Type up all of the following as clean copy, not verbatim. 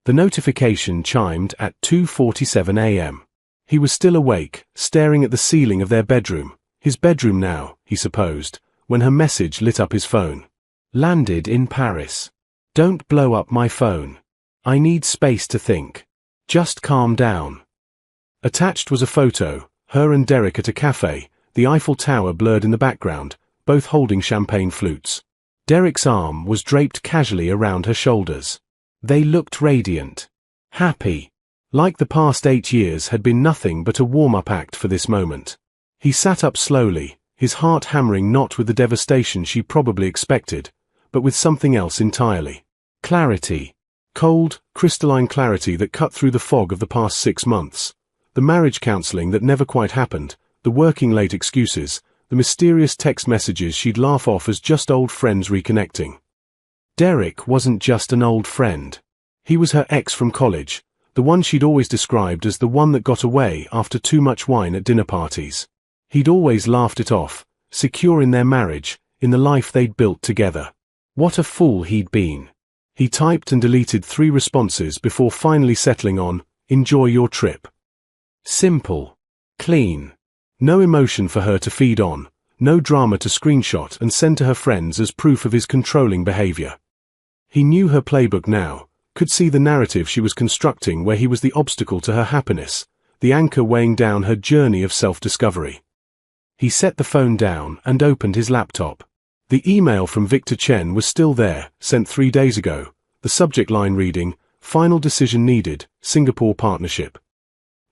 The notification chimed at 2:47 a.m. He was still awake, staring at the ceiling of their bedroom, his bedroom now, he supposed, when her message lit up his phone. Landed in Paris. Don't blow up my phone. I need space to think. Just calm down. Attached was a photo, her and Derek at a cafe, the Eiffel Tower blurred in the background, both holding champagne flutes. Derek's arm was draped casually around her shoulders. They looked radiant. Happy. Like the past 8 years had been nothing but a warm-up act for this moment. He sat up slowly, his heart hammering not with the devastation she probably expected, but with something else entirely. Clarity. Cold, crystalline clarity that cut through the fog of the past 6 months. The marriage counseling that never quite happened, the working late excuses, the mysterious text messages she'd laugh off as just old friends reconnecting. Derek wasn't just an old friend. He was her ex from college, the one she'd always described as the one that got away after too much wine at dinner parties. He'd always laughed it off, secure in their marriage, in the life they'd built together. What a fool he'd been. He typed and deleted 3 responses before finally settling on, "Enjoy your trip." Simple. Clean. No emotion for her to feed on, no drama to screenshot and send to her friends as proof of his controlling behavior. He knew her playbook now, could see the narrative she was constructing where he was the obstacle to her happiness, the anchor weighing down her journey of self-discovery. He set the phone down and opened his laptop. The email from Victor Chen was still there, sent 3 days ago, the subject line reading, "Final decision needed, Singapore partnership."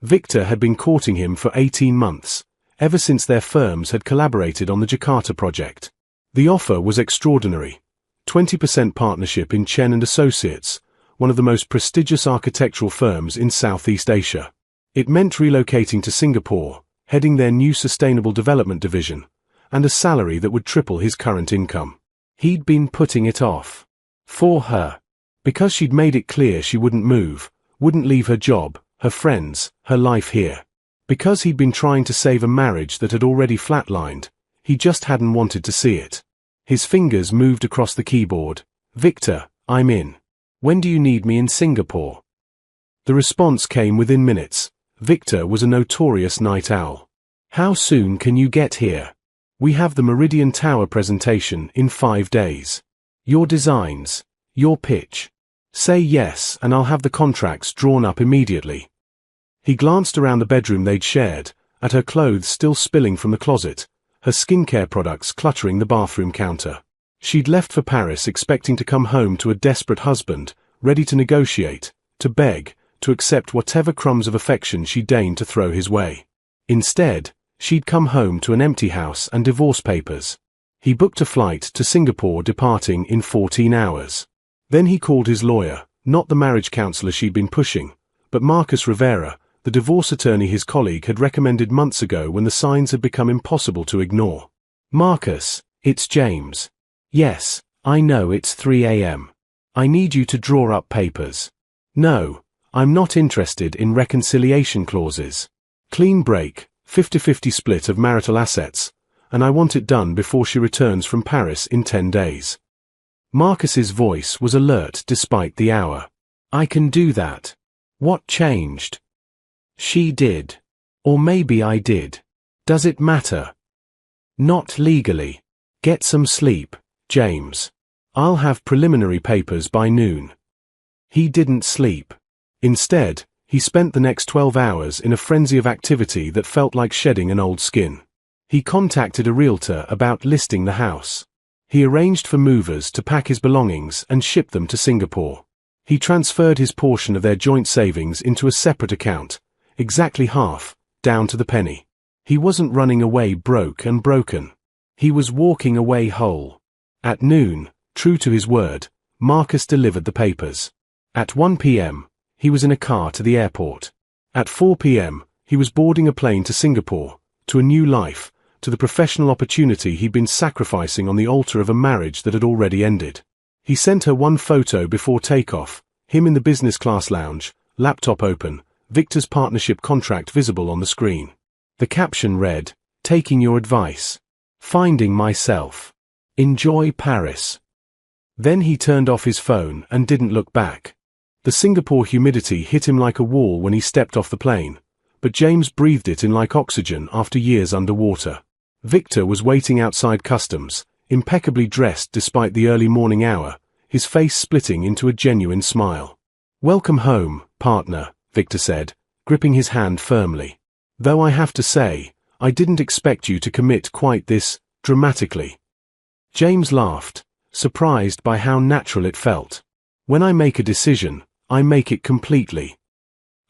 Victor had been courting him for 18 months, ever since their firms had collaborated on the Jakarta project. The offer was extraordinary. 20% partnership in Chen & Associates, one of the most prestigious architectural firms in Southeast Asia. It meant relocating to Singapore, heading their new sustainable development division, and a salary that would triple his current income. He'd been putting it off. For her. Because she'd made it clear she wouldn't move, wouldn't leave her job, her friends, her life here. Because he'd been trying to save a marriage that had already flatlined, he just hadn't wanted to see it. His fingers moved across the keyboard. "Victor, I'm in. When do you need me in Singapore?" The response came within minutes. Victor was a notorious night owl. "How soon can you get here? We have the Meridian Tower presentation in 5 days. Your designs, your pitch. Say yes and I'll have the contracts drawn up immediately." He glanced around the bedroom they'd shared, at her clothes still spilling from the closet, her skincare products cluttering the bathroom counter. She'd left for Paris expecting to come home to a desperate husband, ready to negotiate, to beg, to accept whatever crumbs of affection she deigned to throw his way. Instead, she'd come home to an empty house and divorce papers. He booked a flight to Singapore departing in 14 hours. Then he called his lawyer, not the marriage counselor she'd been pushing, but Marcus Rivera, the divorce attorney his colleague had recommended months ago when the signs had become impossible to ignore. "Marcus, it's James. Yes, I know it's 3 a.m. I need you to draw up papers. No, I'm not interested in reconciliation clauses. Clean break, 50-50 split of marital assets, and I want it done before she returns from Paris in 10 days. Marcus's voice was alert despite the hour. "I can do that. What changed?" "She did. Or maybe I did. Does it matter?" "Not legally. Get some sleep, James. I'll have preliminary papers by noon." He didn't sleep. Instead, he spent the next 12 hours in a frenzy of activity that felt like shedding an old skin. He contacted a realtor about listing the house. He arranged for movers to pack his belongings and ship them to Singapore. He transferred his portion of their joint savings into a separate account, exactly half, down to the penny. He wasn't running away broke and broken. He was walking away whole. At noon, true to his word, Marcus delivered the papers. At 1 p.m., he was in a car to the airport. At 4 p.m., he was boarding a plane to Singapore, to a new life, to the professional opportunity he'd been sacrificing on the altar of a marriage that had already ended. He sent her one photo before takeoff, him in the business class lounge, laptop open, Victor's partnership contract visible on the screen. The caption read, "Taking your advice. Finding myself. Enjoy Paris." Then he turned off his phone and didn't look back. The Singapore humidity hit him like a wall when he stepped off the plane, but James breathed it in like oxygen after years underwater. Victor was waiting outside customs, impeccably dressed despite the early morning hour, his face splitting into a genuine smile. "Welcome home, partner," Victor said, gripping his hand firmly. "Though I have to say, I didn't expect you to commit quite this dramatically." James laughed, surprised by how natural it felt. "When I make a decision, I make it completely."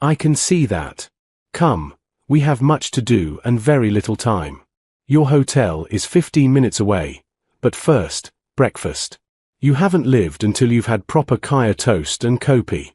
"I can see that. Come, we have much to do and very little time. Your hotel is 15 minutes away, but first, breakfast. You haven't lived until you've had proper kaya toast and kopi."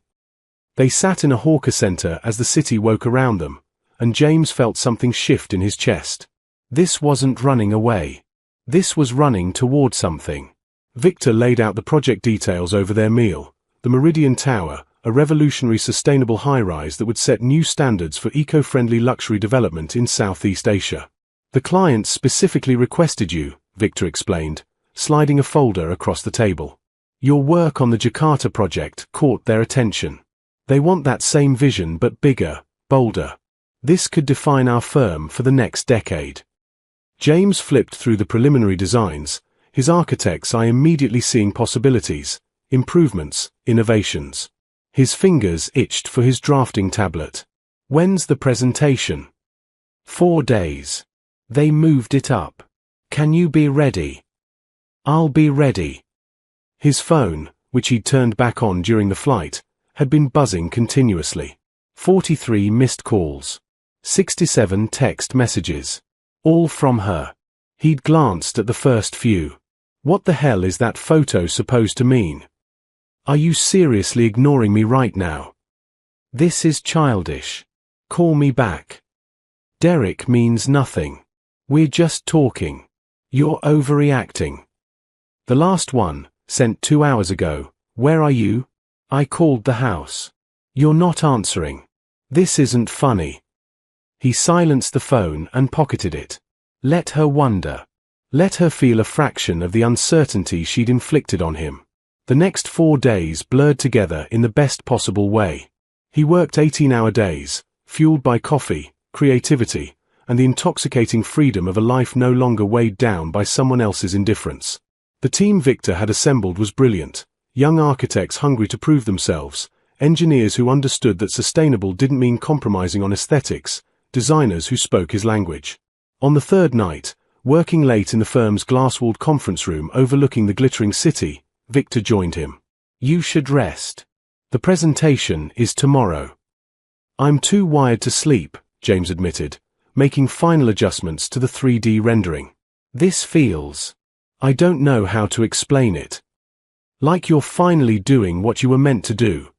They sat in a hawker center as the city woke around them, and James felt something shift in his chest. This wasn't running away. This was running toward something. Victor laid out the project details over their meal: the Meridian Tower, a revolutionary sustainable high-rise that would set new standards for eco-friendly luxury development in Southeast Asia. "The client specifically requested you," Victor explained, sliding a folder across the table. "Your work on the Jakarta project caught their attention. They want that same vision but bigger, bolder. This could define our firm for the next decade." James flipped through the preliminary designs, his architect's eye immediately seeing possibilities, improvements, innovations. His fingers itched for his drafting tablet. "When's the presentation?" 4 days. They moved it up. "Can you be ready?" "I'll be ready." His phone, which he'd turned back on during the flight, had been buzzing continuously. 43 missed calls. 67 text messages. All from her. He'd glanced at the first few. What the hell is that photo supposed to mean? "Are you seriously ignoring me right now? This is childish. Call me back. Derek means nothing. We're just talking. You're overreacting." The last one, sent 2 hours ago: "Where are you? I called the house. You're not answering. This isn't funny." He silenced the phone and pocketed it. Let her wonder. Let her feel a fraction of the uncertainty she'd inflicted on him. The next 4 days blurred together in the best possible way. He worked 18-hour days, fueled by coffee, creativity, and the intoxicating freedom of a life no longer weighed down by someone else's indifference. The team Victor had assembled was brilliant: young architects hungry to prove themselves, engineers who understood that sustainable didn't mean compromising on aesthetics, designers who spoke his language. On the third night, working late in the firm's glass-walled conference room overlooking the glittering city, Victor joined him. "You should rest. The presentation is tomorrow." "I'm too wired to sleep," James admitted, making final adjustments to the 3D rendering. "This feels... I don't know how to explain it. Like you're finally doing what you were meant to do."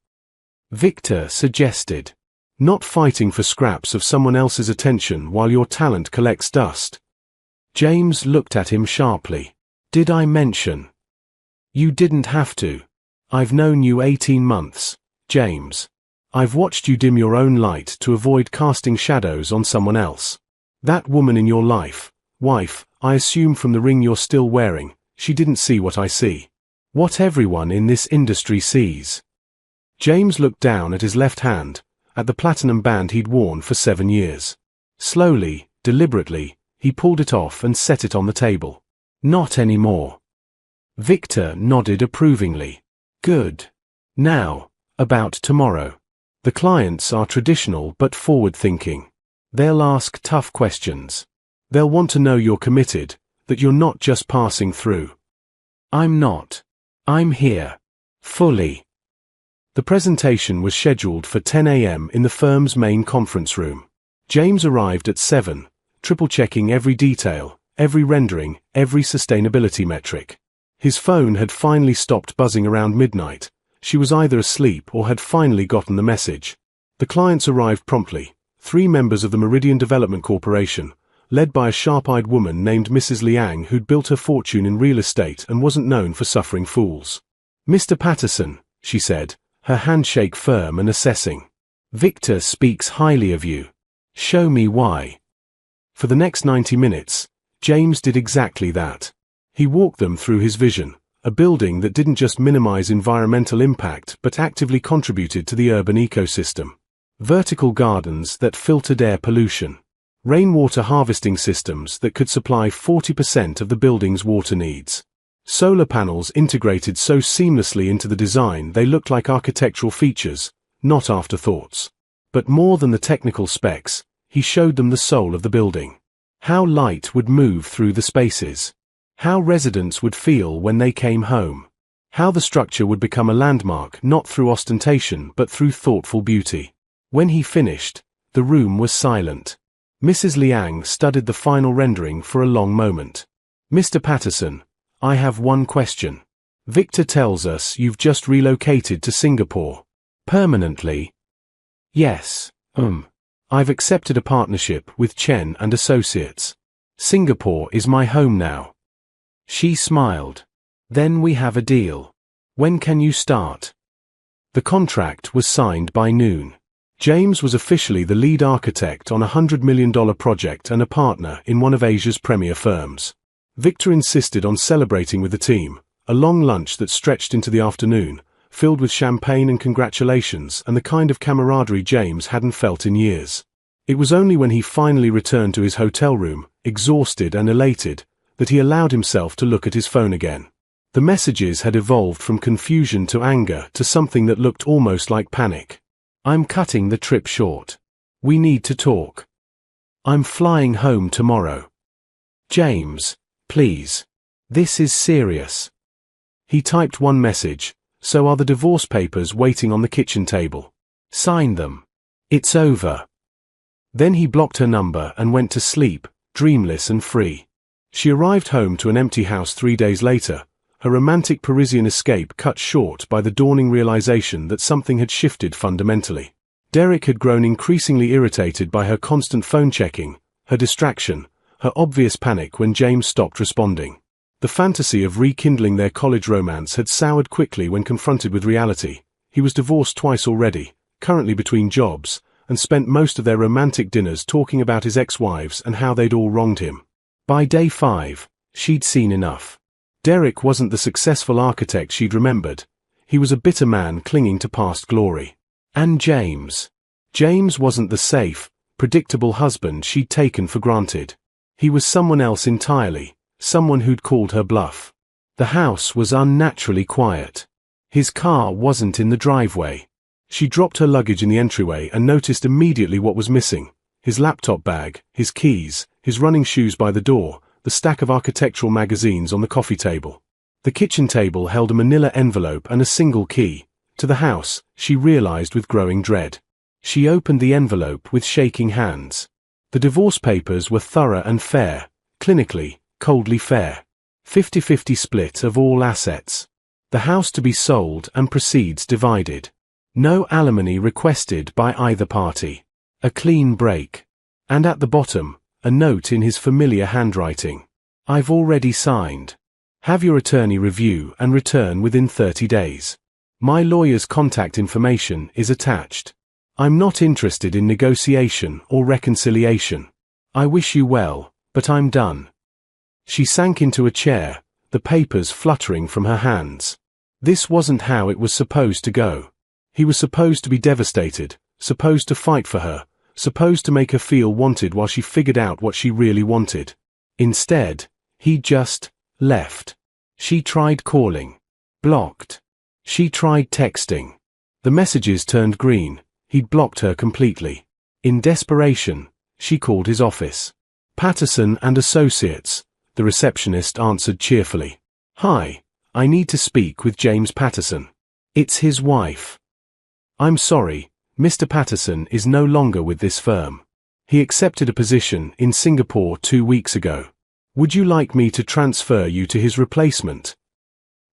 Victor suggested. "Not fighting for scraps of someone else's attention while your talent collects dust." James looked at him sharply. "Did I mention?" "You didn't have to. I've known you 18 months, James. I've watched you dim your own light to avoid casting shadows on someone else. That woman in your wife, I assume from the ring you're still wearing, she didn't see what I see. What everyone in this industry sees." James looked down at his left hand, at the platinum band he'd worn for 7 years. Slowly, deliberately, he pulled it off and set it on the table. "Not anymore." Victor nodded approvingly. "Good. Now, about tomorrow. The clients are traditional but forward-thinking. They'll ask tough questions. They'll want to know you're committed, that you're not just passing through." "I'm not. I'm here. Fully." The presentation was scheduled for 10 a.m. in the firm's main conference room. James arrived at 7, triple-checking every detail, every rendering, every sustainability metric. His phone had finally stopped buzzing around midnight. She was either asleep or had finally gotten the message. The clients arrived promptly, 3 members of the Meridian Development Corporation, led by a sharp-eyed woman named Mrs. Liang who'd built her fortune in real estate and wasn't known for suffering fools. "Mr. Patterson," she said, her handshake firm and assessing. "Victor speaks highly of you. Show me why." For the next 90 minutes, James did exactly that. He walked them through his vision, a building that didn't just minimize environmental impact but actively contributed to the urban ecosystem. Vertical gardens that filtered air pollution. Rainwater harvesting systems that could supply 40% of the building's water needs. Solar panels integrated so seamlessly into the design they looked like architectural features, not afterthoughts. But more than the technical specs, he showed them the soul of the building. How light would move through the spaces. How residents would feel when they came home. How the structure would become a landmark not through ostentation but through thoughtful beauty. When he finished, the room was silent. Mrs. Liang studied the final rendering for a long moment. "Mr. Patterson, I have one question. Victor tells us you've just relocated to Singapore. Permanently?" "Yes, I've accepted a partnership with Chen and Associates. Singapore is my home now." She smiled. "Then we have a deal. When can you start?" The contract was signed by noon. James was officially the lead architect on a $100 million project and a partner in one of Asia's premier firms. Victor insisted on celebrating with the team, a long lunch that stretched into the afternoon, filled with champagne and congratulations and the kind of camaraderie James hadn't felt in years. It was only when he finally returned to his hotel room, exhausted and elated, that he allowed himself to look at his phone again. The messages had evolved from confusion to anger to something that looked almost like panic. "I'm cutting the trip short. We need to talk. I'm flying home tomorrow. James, please. This is serious." He typed one message. "So are the divorce papers waiting on the kitchen table. Sign them. It's over." Then he blocked her number and went to sleep, dreamless and free. She arrived home to an empty house 3 days later, her romantic Parisian escape cut short by the dawning realization that something had shifted fundamentally. Derek had grown increasingly irritated by her constant phone checking, her distraction, her obvious panic when James stopped responding. The fantasy of rekindling their college romance had soured quickly when confronted with reality. He was divorced twice already, currently between jobs, and spent most of their romantic dinners talking about his ex-wives and how they'd all wronged him. By day 5, she'd seen enough. Derek wasn't the successful architect she'd remembered. He was a bitter man clinging to past glory. And James. James wasn't the safe, predictable husband she'd taken for granted. He was someone else entirely, someone who'd called her bluff. The house was unnaturally quiet. His car wasn't in the driveway. She dropped her luggage in the entryway and noticed immediately what was missing: his laptop bag, his keys, his running shoes by the door, the stack of architectural magazines on the coffee table. The kitchen table held a manila envelope and a single key to the house, she realized with growing dread. She opened the envelope with shaking hands. The divorce papers were thorough and fair, clinically, coldly fair. 50-50 split of all assets. The house to be sold and proceeds divided. No alimony requested by either party. A clean break. And at the bottom, a note in his familiar handwriting. "I've already signed. Have your attorney review and return within 30 days. My lawyer's contact information is attached. I'm not interested in negotiation or reconciliation. I wish you well, but I'm done." She sank into a chair, the papers fluttering from her hands. This wasn't how it was supposed to go. He was supposed to be devastated, supposed to fight for her, supposed to make her feel wanted while she figured out what she really wanted. Instead, he just left. She tried calling. Blocked. She tried texting. The messages turned green. He'd blocked her completely. In desperation, she called his office. "Patterson and Associates," the receptionist answered cheerfully. "Hi, I need to speak with James Patterson. It's his wife." "I'm sorry, Mr. Patterson is no longer with this firm. He accepted a position in Singapore 2 weeks ago. Would you like me to transfer you to his replacement?"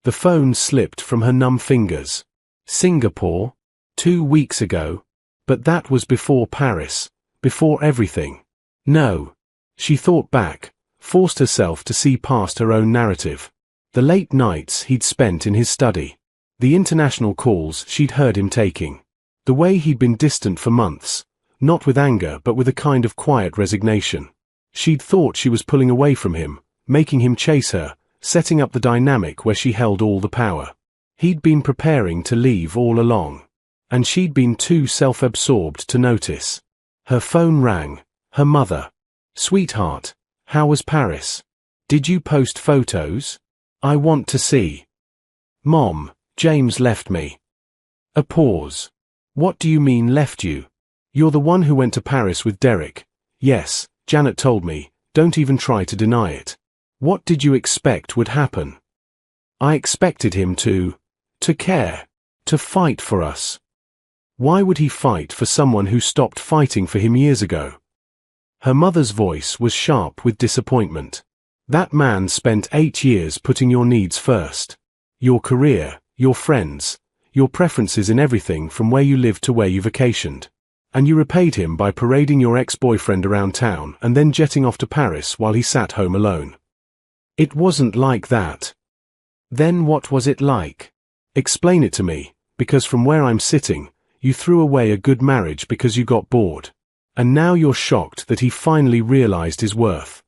The phone slipped from her numb fingers. Singapore? 2 weeks ago? But that was before Paris, before everything. No. She thought back, forced herself to see past her own narrative. The late nights he'd spent in his study. The international calls she'd heard him taking. The way he'd been distant for months, not with anger but with a kind of quiet resignation. She'd thought she was pulling away from him, making him chase her, setting up the dynamic where she held all the power. He'd been preparing to leave all along, and she'd been too self-absorbed to notice. Her phone rang. Her mother. "Sweetheart, how was Paris? Did you post photos? I want to see." "Mom, James left me." A pause. "What do you mean left you? You're the one who went to Paris with Derek." "Yes, Janet told me, don't even try to deny it." "What did you expect would happen?" "I expected him to care, to fight for us." Why would he fight for someone who stopped fighting for him years ago? Her mother's voice was sharp with disappointment. "That man spent 8 years putting your needs first. Your career, your friends, your preferences in everything from where you lived to where you vacationed. And you repaid him by parading your ex-boyfriend around town and then jetting off to Paris while he sat home alone." "It wasn't like that." "Then what was it like? Explain it to me, because from where I'm sitting, you threw away a good marriage because you got bored. And now you're shocked that he finally realized his worth."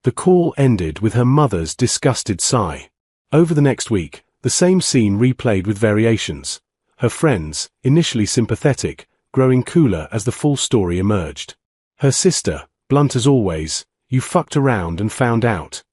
The call ended with her mother's disgusted sigh. Over the next week, the same scene replayed with variations. Her friends, initially sympathetic, growing cooler as the full story emerged. Her sister, blunt as always, "You fucked around and found out."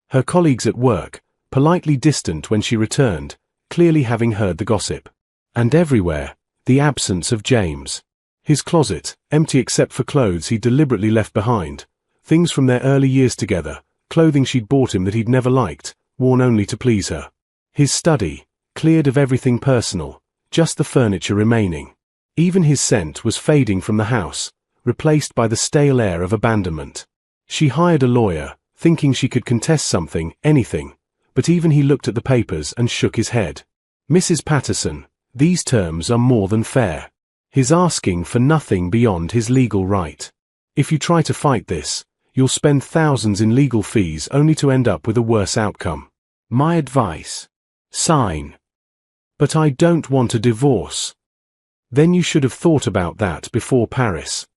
Her colleagues at work, politely distant when she returned, clearly having heard the gossip. And everywhere, the absence of James. His closet, empty except for clothes he'd deliberately left behind, things from their early years together, clothing she'd bought him that he'd never liked, worn only to please her. His study, cleared of everything personal, just the furniture remaining. Even his scent was fading from the house, replaced by the stale air of abandonment. She hired a lawyer, thinking she could contest something, anything, but even he looked at the papers and shook his head. "Mrs. Patterson, these terms are more than fair. He's asking for nothing beyond his legal right. If you try to fight this, you'll spend thousands in legal fees only to end up with a worse outcome. My advice: sign." "But I don't want a divorce." "Then you should have thought about that before Paris."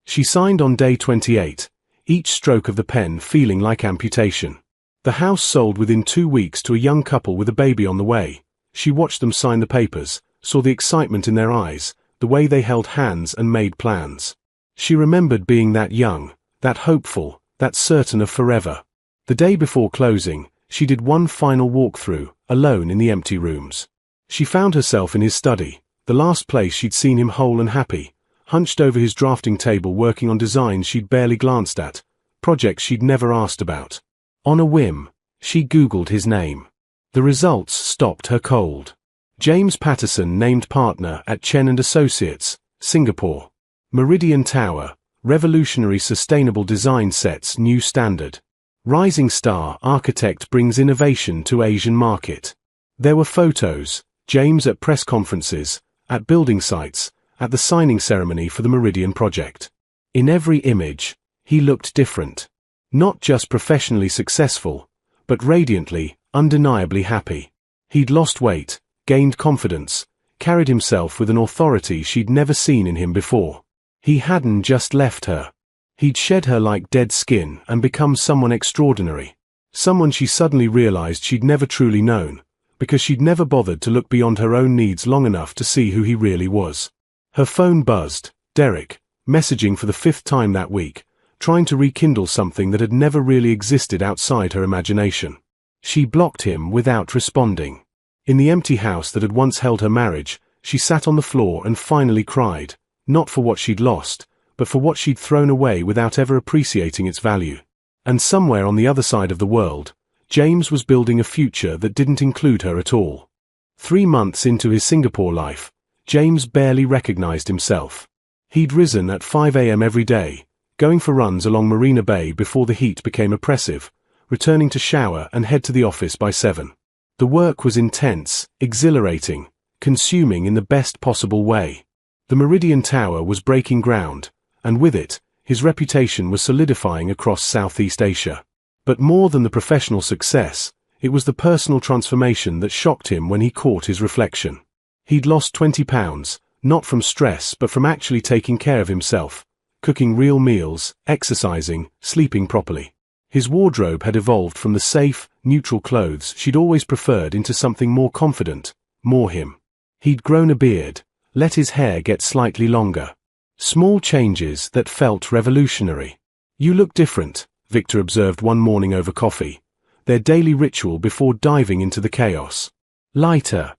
She signed on day 28, each stroke of the pen feeling like amputation. The house sold within 2 weeks to a young couple with a baby on the way. She watched them sign the papers, saw the excitement in their eyes, the way they held hands and made plans. She remembered being that young, that hopeful, that certain of forever. The day before closing, she did one final walkthrough, alone in the empty rooms. She found herself in his study, the last place she'd seen him whole and happy, hunched over his drafting table working on designs she'd barely glanced at, projects she'd never asked about. On a whim, she Googled his name. The results stopped her cold. James Patterson named partner at Chen & Associates, Singapore. Meridian Tower, revolutionary sustainable design sets new standard. Rising star architect brings innovation to Asian market. There were photos, James at press conferences, at building sites, at the signing ceremony for the Meridian project. In every image, he looked different. Not just professionally successful, but radiantly, undeniably happy. He'd lost weight, gained confidence, carried himself with an authority she'd never seen in him before. He hadn't just left her. He'd shed her like dead skin and become someone extraordinary. Someone she suddenly realized she'd never truly known, because she'd never bothered to look beyond her own needs long enough to see who he really was. Her phone buzzed. Derek, messaging for the 5th time that week, trying to rekindle something that had never really existed outside her imagination. She blocked him without responding. In the empty house that had once held her marriage, she sat on the floor and finally cried, not for what she'd lost, but for what she'd thrown away without ever appreciating its value. And somewhere on the other side of the world, James was building a future that didn't include her at all. 3 months into his Singapore life, James barely recognized himself. He'd risen at 5 a.m. every day, going for runs along Marina Bay before the heat became oppressive, returning to shower and head to the office by 7. The work was intense, exhilarating, consuming in the best possible way. The Meridian Tower was breaking ground, and with it, his reputation was solidifying across Southeast Asia. But more than the professional success, it was the personal transformation that shocked him when he caught his reflection. He'd lost 20 pounds, not from stress but from actually taking care of himself, cooking real meals, exercising, sleeping properly. His wardrobe had evolved from the safe, neutral clothes she'd always preferred into something more confident, more him. He'd grown a beard, let his hair get slightly longer. Small changes that felt revolutionary. "You look different," Victor observed one morning over coffee, their daily ritual before diving into the chaos. "Lighter.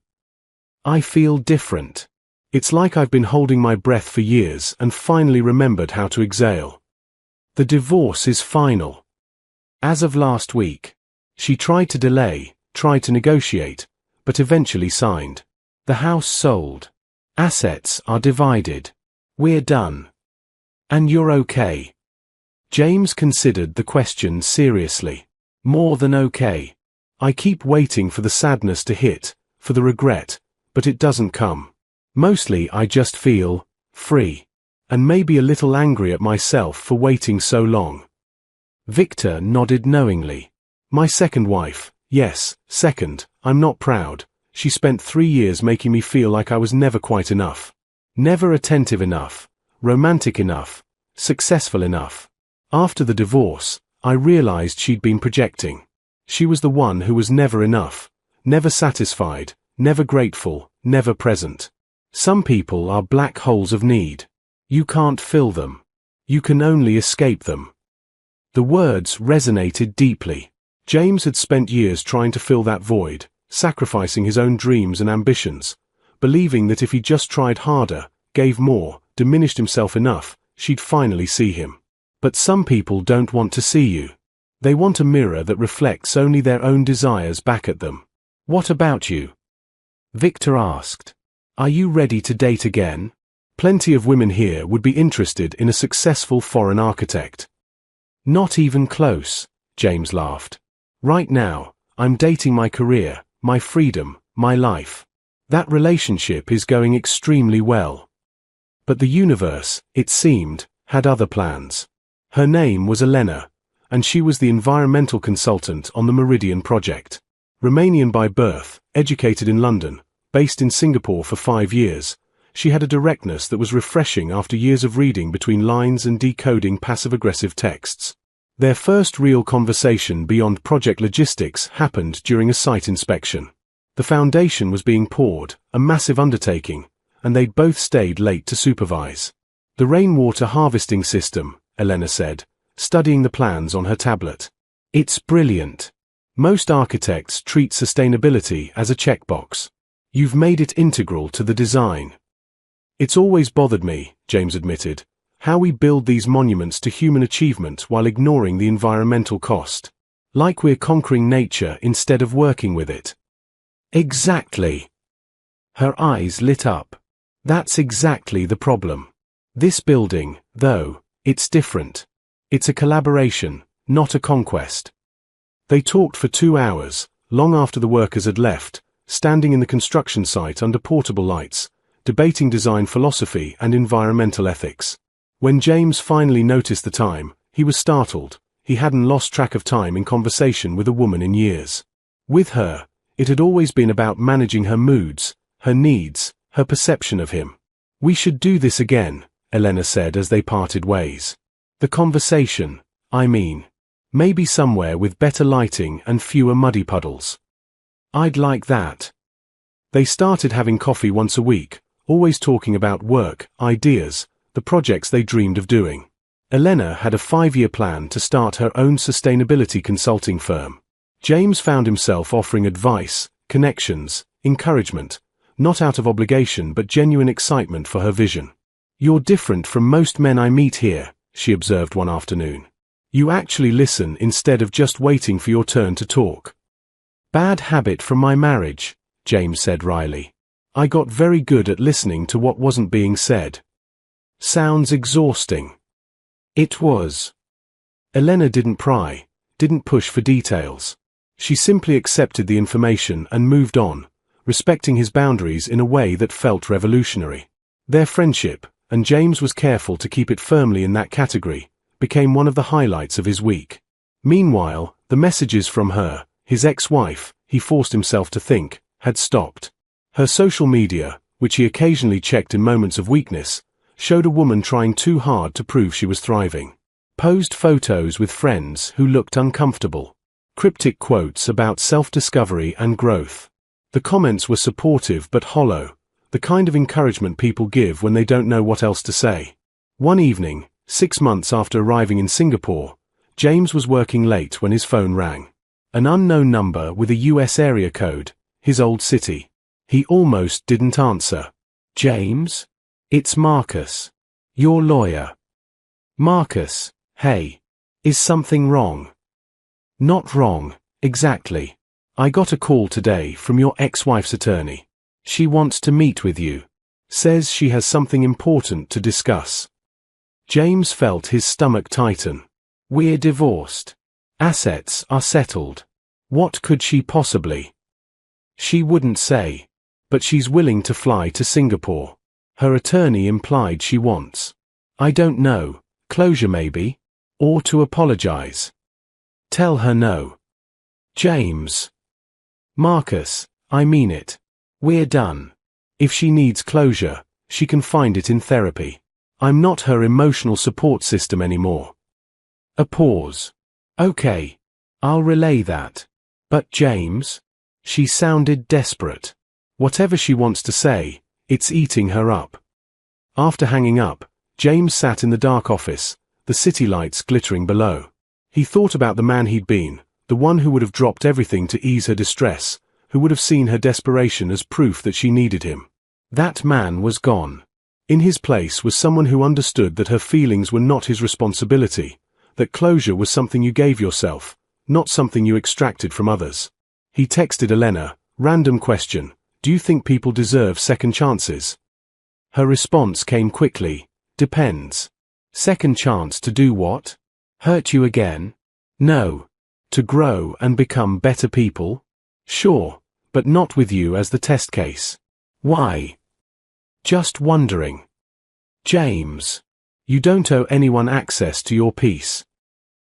I feel different. It's like I've been holding my breath for years and finally remembered how to exhale." The divorce is final. As of last week. She tried to delay, tried to negotiate, but eventually signed. The house sold. Assets are divided. We're done. And you're okay? James considered the question seriously. More than okay. I keep waiting for the sadness to hit, for the regret, but it doesn't come. Mostly I just feel free. And maybe a little angry at myself for waiting so long. Victor nodded knowingly. "My second wife, yes, second, I'm not proud. She spent 3 years making me feel like I was never quite enough. Never attentive enough, romantic enough, successful enough. After the divorce, I realized she'd been projecting. She was the one who was never enough, never satisfied, never grateful, never present. Some people are black holes of need. You can't fill them. You can only escape them." The words resonated deeply. James had spent years trying to fill that void, sacrificing his own dreams and ambitions, believing that if he just tried harder, gave more, diminished himself enough, she'd finally see him. But some people don't want to see you. They want a mirror that reflects only their own desires back at them. "What about you?" Victor asked. "Are you ready to date again? Plenty of women here would be interested in a successful foreign architect." "Not even close," James laughed. "Right now, I'm dating my career, my freedom, my life. That relationship is going extremely well." But the universe, it seemed, had other plans. Her name was Elena, and she was the environmental consultant on the Meridian project. Romanian by birth, educated in London, based in Singapore for 5 years, she had a directness that was refreshing after years of reading between lines and decoding passive-aggressive texts. Their first real conversation beyond project logistics happened during a site inspection. The foundation was being poured, a massive undertaking, and they'd both stayed late to supervise. "The rainwater harvesting system," Elena said, studying the plans on her tablet. "It's brilliant. Most architects treat sustainability as a checkbox. You've made it integral to the design." "It's always bothered me," James admitted, "how we build these monuments to human achievement while ignoring the environmental cost. Like we're conquering nature instead of working with it." "Exactly." Her eyes lit up. "That's exactly the problem. This building, though, it's different. It's a collaboration, not a conquest." They talked for 2 hours, long after the workers had left, standing in the construction site under portable lights, debating design philosophy and environmental ethics. When James finally noticed the time, he was startled. He hadn't lost track of time in conversation with a woman in years. With her, it had always been about managing her moods, her needs, her perception of him. "We should do this again," Elena said as they parted ways. "The conversation, I mean. Maybe somewhere with better lighting and fewer muddy puddles." "I'd like that." They started having coffee once a week, always talking about work, ideas, the projects they dreamed of doing. Elena had a 5-year plan to start her own sustainability consulting firm. James found himself offering advice, connections, encouragement, not out of obligation but genuine excitement for her vision. "You're different from most men I meet here," she observed one afternoon. "You actually listen instead of just waiting for your turn to talk." "Bad habit from my marriage," James said wryly. "I got very good at listening to what wasn't being said." "Sounds exhausting." It was. Elena didn't pry, didn't push for details. She simply accepted the information and moved on, respecting his boundaries in a way that felt revolutionary. Their friendship, and James was careful to keep it firmly in that category, became one of the highlights of his week. Meanwhile, the messages from her, his ex-wife, he forced himself to think, had stopped. Her social media, which he occasionally checked in moments of weakness, showed a woman trying too hard to prove she was thriving. posed photos with friends who looked uncomfortable, cryptic quotes about self-discovery and growth. The comments were supportive but hollow, the kind of encouragement people give when they don't know what else to say. One evening, 6 months after arriving in Singapore, James was working late when his phone rang. An unknown number with a US area code, his old city. He almost didn't answer. "James? It's Marcus. Your lawyer." "Marcus, hey. Is something wrong?" "Not wrong, exactly. I got a call today from your ex-wife's attorney. She wants to meet with you. Says she has something important to discuss." James felt his stomach tighten. We're divorced. Assets are settled. What could she possibly? She wouldn't say. But she's willing to fly to Singapore. Her attorney implied she wants, I don't know, closure maybe? Or to apologize. Tell her no. James. Marcus, I mean it. We're done. If she needs closure, she can find it in therapy. I'm not her emotional support system anymore. A pause. Okay. I'll relay that. But James? She sounded desperate. Whatever she wants to say, it's eating her up. After hanging up, James sat in the dark office, the city lights glittering below. He thought about the man he'd been, the one who would have dropped everything to ease her distress, who would have seen her desperation as proof that she needed him. That man was gone. In his place was someone who understood that her feelings were not his responsibility, that closure was something you gave yourself, not something you extracted from others. He texted Elena, random question, do you think people deserve second chances? Her response came quickly, depends. Second chance to do what? Hurt you again? No. To grow and become better people? Sure, but not with you as the test case. Why? Just wondering. James. You don't owe anyone access to your peace.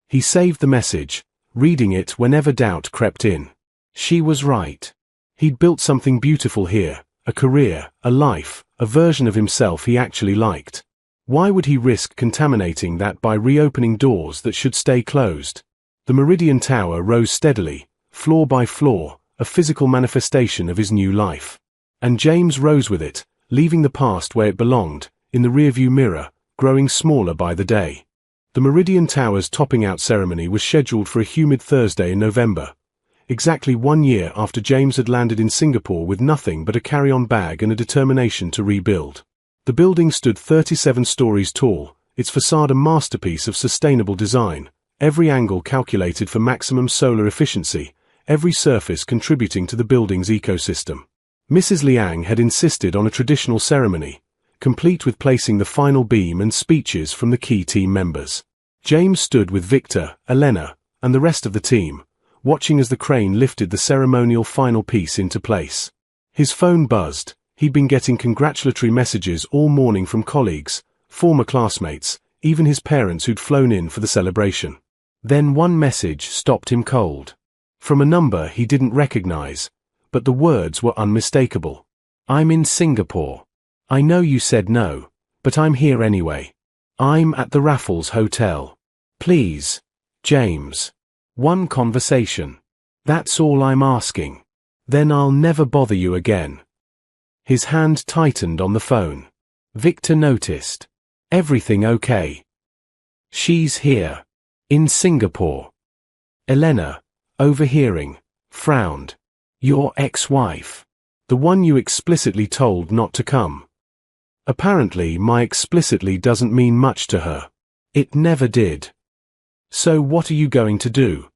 He saved the message, reading it whenever doubt crept in. She was right. He'd built something beautiful here, a career, a life, a version of himself he actually liked. Why would he risk contaminating that by reopening doors that should stay closed? The Meridian Tower rose steadily, floor by floor, a physical manifestation of his new life. And James rose with it, leaving the past where it belonged, in the rearview mirror, growing smaller by the day. The Meridian Tower's topping out ceremony was scheduled for a humid Thursday in November, exactly 1 year after James had landed in Singapore with nothing but a carry-on bag and a determination to rebuild. The building stood 37 stories tall, its facade a masterpiece of sustainable design, every angle calculated for maximum solar efficiency, every surface contributing to the building's ecosystem. Mrs. Liang had insisted on a traditional ceremony, complete with placing the final beam and speeches from the key team members. James stood with Victor, Elena, and the rest of the team, watching as the crane lifted the ceremonial final piece into place. His phone buzzed. He'd been getting congratulatory messages all morning from colleagues, former classmates, even his parents who'd flown in for the celebration. Then one message stopped him cold. From a number he didn't recognize, but the words were unmistakable. I'm in Singapore. I know you said no, but I'm here anyway. I'm at the Raffles Hotel. Please, James. One conversation. That's all I'm asking. Then I'll never bother you again. His hand tightened on the phone. Victor noticed. Everything okay? She's here. In Singapore. Elena, overhearing, frowned. Your ex-wife. The one you explicitly told not to come. Apparently my explicitly doesn't mean much to her. It never did. So what are you going to do?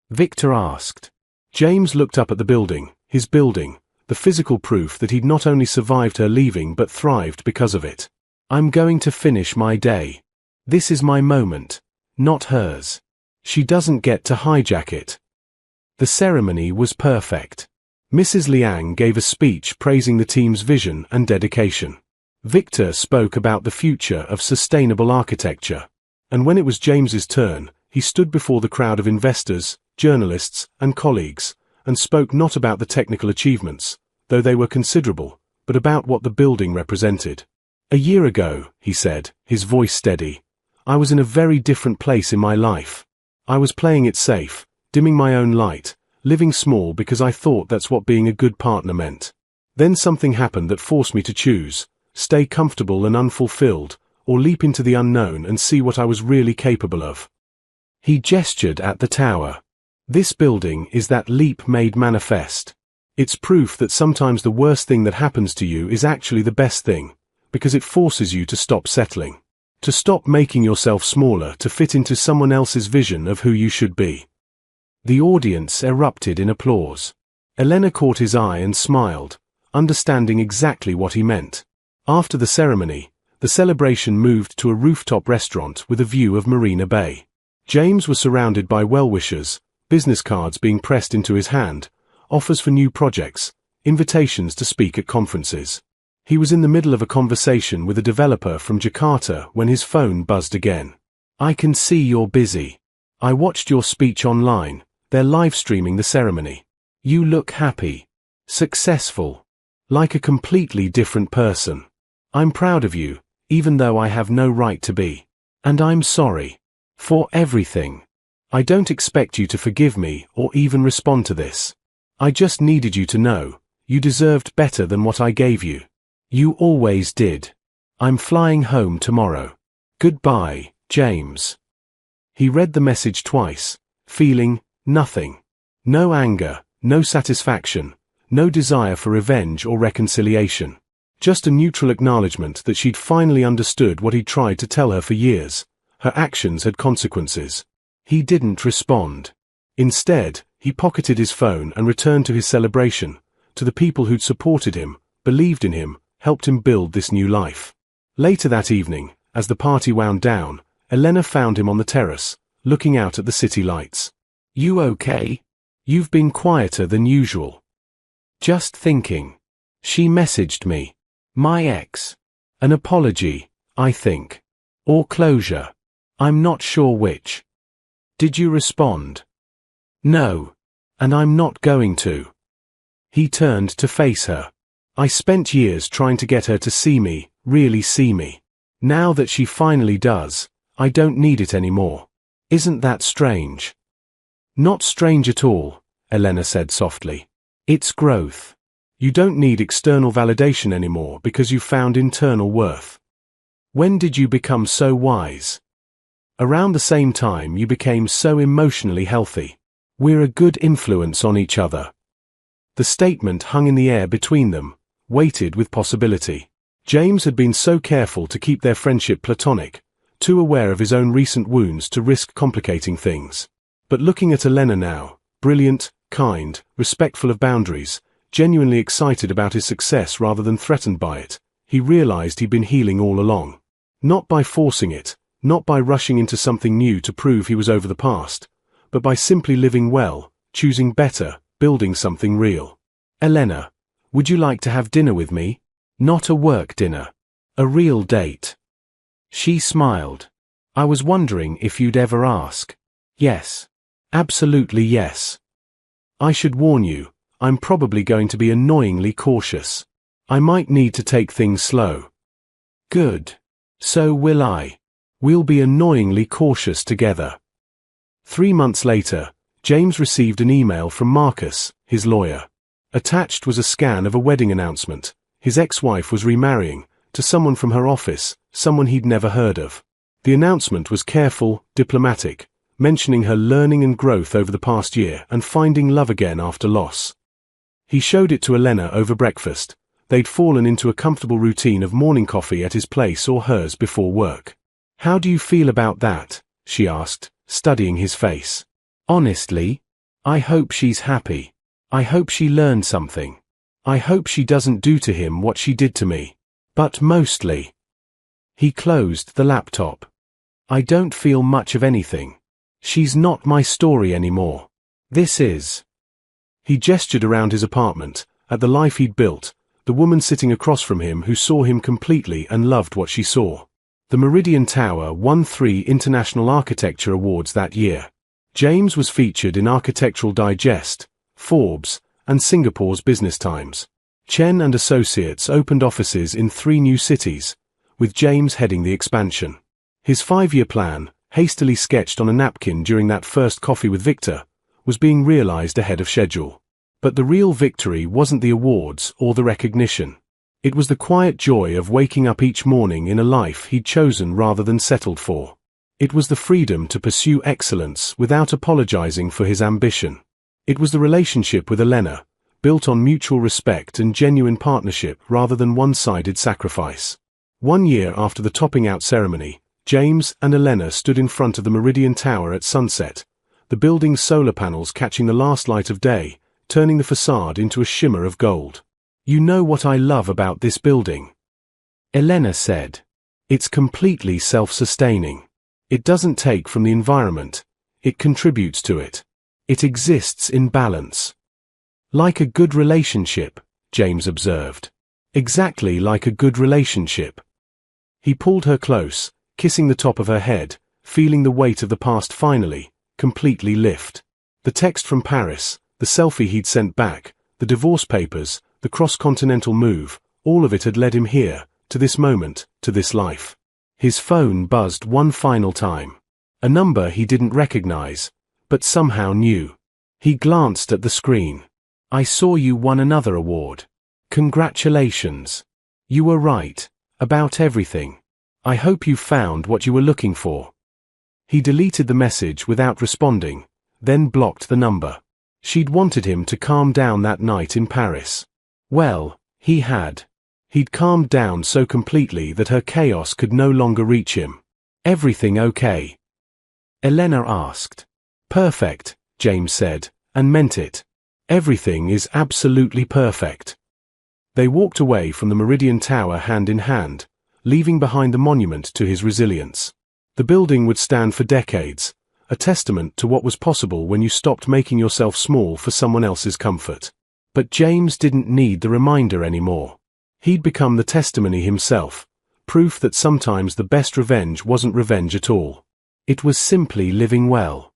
Victor asked. James looked up at the building, his building, the physical proof that he'd not only survived her leaving but thrived because of it. I'm going to finish my day. This is my moment, not hers. She doesn't get to hijack it. The ceremony was perfect. Mrs. Liang gave a speech praising the team's vision and dedication. Victor spoke about the future of sustainable architecture. And when it was James's turn, he stood before the crowd of investors, journalists, and colleagues, and spoke not about the technical achievements, though they were considerable, but about what the building represented. A year ago, he said, his voice steady, I was in a very different place in my life. I was playing it safe, dimming my own light, living small because I thought that's what being a good partner meant. Then something happened that forced me to choose, stay comfortable and unfulfilled, or leap into the unknown and see what I was really capable of. He gestured at the tower. This building is that leap made manifest. It's proof that sometimes the worst thing that happens to you is actually the best thing, because it forces you to stop settling, to stop making yourself smaller to fit into someone else's vision of who you should be. The audience erupted in applause. Elena caught his eye and smiled, understanding exactly what he meant. After the ceremony, the celebration moved to a rooftop restaurant with a view of Marina Bay. James was surrounded by well-wishers, business cards being pressed into his hand, offers for new projects, invitations to speak at conferences. He was in the middle of a conversation with a developer from Jakarta when his phone buzzed again. "I can see you're busy. I watched your speech online. They're live-streaming the ceremony. You look happy, successful, like a completely different person. I'm proud of you, even though I have no right to be. And I'm sorry for everything. I don't expect you to forgive me or even respond to this. I just needed you to know, you deserved better than what I gave you. You always did. I'm flying home tomorrow. Goodbye, James." He read the message twice, feeling nothing. No anger, no satisfaction, no desire for revenge or reconciliation. Just a neutral acknowledgement that she'd finally understood what he'd tried to tell her for years. Her actions had consequences. He didn't respond. Instead, he pocketed his phone and returned to his celebration, to the people who'd supported him, believed in him, helped him build this new life. Later that evening, as the party wound down, Elena found him on the terrace, looking out at the city lights. "You okay? You've been quieter than usual." "Just thinking." She messaged me. "My ex. An apology, I think. Or closure. I'm not sure which." "Did you respond?" "No. And I'm not going to." He turned to face her. "I spent years trying to get her to see me, really see me. Now that she finally does, I don't need it anymore. Isn't that strange?" "Not strange at all," Elena said softly. "It's growth. You don't need external validation anymore because you've found internal worth." "When did you become so wise?" "Around the same time you became so emotionally healthy. We're a good influence on each other." The statement hung in the air between them, weighted with possibility. James had been so careful to keep their friendship platonic, too aware of his own recent wounds to risk complicating things. But looking at Elena now, brilliant, kind, respectful of boundaries, genuinely excited about his success rather than threatened by it, he realized he'd been healing all along. Not by forcing it, not by rushing into something new to prove he was over the past, but by simply living well, choosing better, building something real. "Elena, would you like to have dinner with me? Not a work dinner. A real date." She smiled. "I was wondering if you'd ever ask." "Yes. Absolutely yes. I should warn you, I'm probably going to be annoyingly cautious. I might need to take things slow." "Good. So will I. We'll be annoyingly cautious together." 3 months later, James received an email from Marcus, his lawyer. Attached was a scan of a wedding announcement. His ex-wife was remarrying, to someone from her office, someone he'd never heard of. The announcement was careful, diplomatic, mentioning her learning and growth over the past year and finding love again after loss. He showed it to Elena over breakfast. They'd fallen into a comfortable routine of morning coffee at his place or hers before work. "How do you feel about that?" she asked, studying his face. "Honestly, I hope she's happy. I hope she learned something. I hope she doesn't do to him what she did to me. But mostly." He closed the laptop. "I don't feel much of anything. She's not my story anymore. This is." He gestured around his apartment, at the life he'd built, the woman sitting across from him who saw him completely and loved what she saw. The Meridian Tower won 3 International Architecture Awards that year. James was featured in Architectural Digest, Forbes, and Singapore's Business Times. Chen and Associates opened offices in 3 new cities, with James heading the expansion. His 5-year plan, hastily sketched on a napkin during that first coffee with Victor, was being realized ahead of schedule. But the real victory wasn't the awards or the recognition. It was the quiet joy of waking up each morning in a life he'd chosen rather than settled for. It was the freedom to pursue excellence without apologizing for his ambition. It was the relationship with Elena, built on mutual respect and genuine partnership rather than one-sided sacrifice. 1 year after the topping out ceremony, James and Elena stood in front of the Meridian Tower at sunset, the building's solar panels catching the last light of day, turning the facade into a shimmer of gold. "You know what I love about this building," Elena said. "It's completely self-sustaining. It doesn't take from the environment, it contributes to it. It exists in balance." "Like a good relationship," James observed. "Exactly like a good relationship." He pulled her close, kissing the top of her head, feeling the weight of the past finally, completely lift. The text from Paris, the selfie he'd sent back, the divorce papers, the cross-continental move, all of it had led him here, to this moment, to this life. His phone buzzed one final time. A number he didn't recognize, but somehow knew. He glanced at the screen. "I saw you won another award. Congratulations. You were right. About everything. I hope you found what you were looking for." He deleted the message without responding, then blocked the number. She'd wanted him to calm down that night in Paris. Well, he had. He'd calmed down so completely that her chaos could no longer reach him. "Everything okay?" Elena asked. "Perfect," James said, and meant it. "Everything is absolutely perfect." They walked away from the Meridian Tower hand in hand, leaving behind the monument to his resilience. The building would stand for decades, a testament to what was possible when you stopped making yourself small for someone else's comfort. But James didn't need the reminder anymore. He'd become the testimony himself, proof that sometimes the best revenge wasn't revenge at all. It was simply living well.